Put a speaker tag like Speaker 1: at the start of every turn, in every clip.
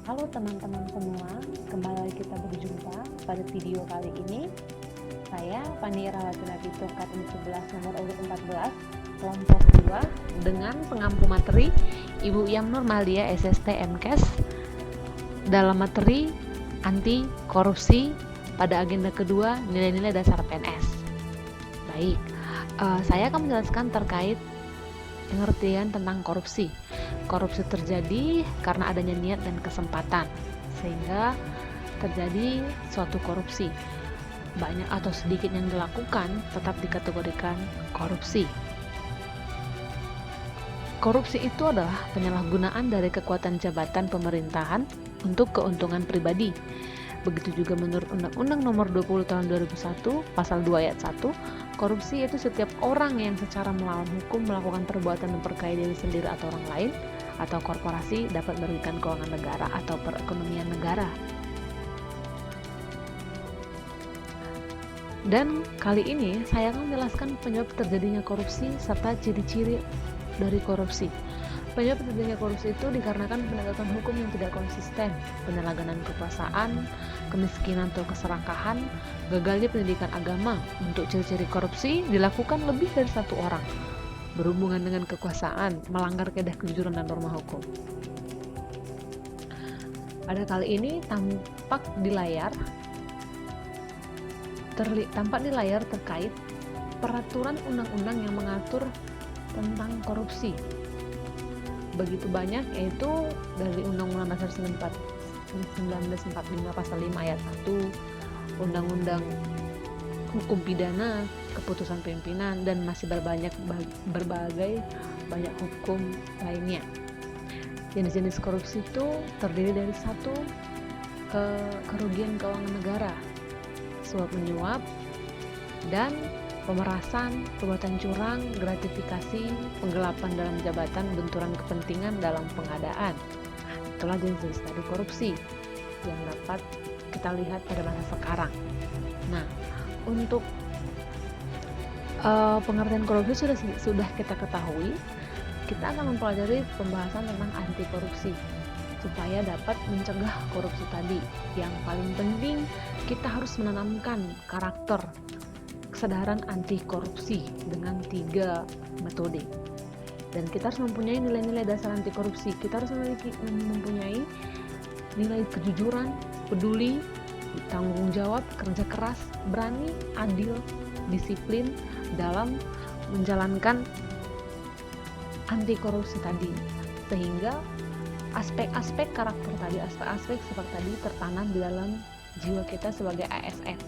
Speaker 1: Halo teman-teman semua, kembali kita berjumpa pada video kali ini. Saya Fani Rawati Nabito KTM 11 nomor urut 14 kelompok 2 dengan pengampu materi Ibu Yam Nurmalia SST MKes dalam materi anti korupsi pada agenda kedua nilai-nilai dasar PNS. Baik, saya akan menjelaskan terkait pengertian tentang korupsi. Korupsi terjadi karena adanya niat dan kesempatan, sehingga terjadi suatu korupsi. Banyak atau sedikit yang dilakukan tetap dikategorikan korupsi. Korupsi itu adalah penyalahgunaan dari kekuatan jabatan pemerintahan untuk keuntungan pribadi. Begitu juga menurut Undang-Undang Nomor 20 Tahun 2001, Pasal 2 Ayat 1, korupsi itu setiap orang yang secara melawan hukum melakukan perbuatan memperkaya diri sendiri atau orang lain, atau korporasi dapat merugikan keuangan negara atau perekonomian negara. Dan kali ini saya akan menjelaskan penyebab terjadinya korupsi serta ciri-ciri dari korupsi. Penyebab terjadinya korupsi itu dikarenakan penegakan hukum yang tidak konsisten, penyalahgunaan kekuasaan, kemiskinan atau keserakahan, gagalnya pendidikan agama. Untuk ciri-ciri korupsi dilakukan lebih dari satu orang, berhubungan dengan kekuasaan, melanggar kaidah kejujuran dan norma hukum. Pada kali ini tampak di layar terkait peraturan undang-undang yang mengatur tentang korupsi. Begitu banyak, yaitu dari Undang-Undang Dasar 1945 Pasal 5 Ayat 1, Undang-Undang Hukum Pidana, Keputusan Pimpinan, dan masih berbagai banyak hukum lainnya. Jenis-jenis korupsi itu terdiri dari satu, kerugian keuangan negara, suap menyuap, dan pemerasan, perbuatan curang, gratifikasi, penggelapan dalam jabatan, benturan kepentingan dalam pengadaan. Itulah jenis-jenis tadi korupsi yang dapat kita lihat pada masa sekarang. Nah, untuk pengertian korupsi sudah kita ketahui, kita akan mempelajari pembahasan tentang anti korupsi supaya dapat mencegah korupsi tadi. Yang paling penting, kita harus menanamkan karakter kesadaran anti korupsi dengan 3 metode. Dan kita harus mempunyai nilai-nilai dasar anti korupsi. Kita harus mempunyai nilai kejujuran, peduli, tanggung jawab, kerja keras, berani, adil, disiplin dalam menjalankan anti korupsi tadi, sehingga aspek-aspek karakter tadi, aspek-aspek sifat tadi tertanam di dalam jiwa kita sebagai ASN.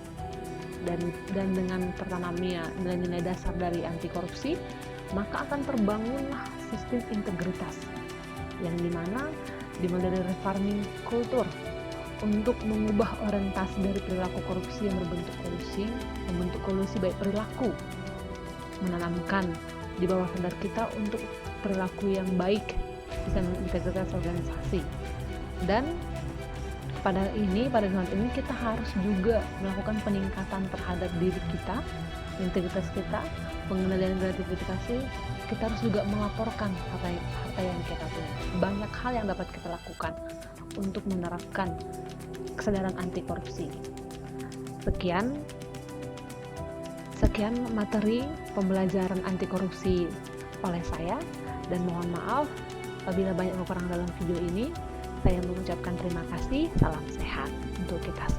Speaker 1: Dan dengan tertanamnya nilai-nilai dasar dari anti korupsi, maka akan terbangunlah sistem integritas yang dimana dimulai dari reforming kultur untuk mengubah orientasi dari perilaku korupsi yang membentuk kolusi baik perilaku, menanamkan di bawah sadar kita untuk perilaku yang baik, bisa integritas organisasi. Dan pada saat ini kita harus juga melakukan peningkatan terhadap diri kita, integritas kita, pengendalian gratifikasi. Kita harus juga melaporkan harta yang kita punya. Banyak hal yang dapat kita lakukan untuk menerapkan kesadaran anti korupsi. Sekian materi pembelajaran anti korupsi oleh saya, dan mohon maaf apabila banyak kekurangan dalam video ini. Saya mengucapkan terima kasih. Salam sehat untuk kita semua.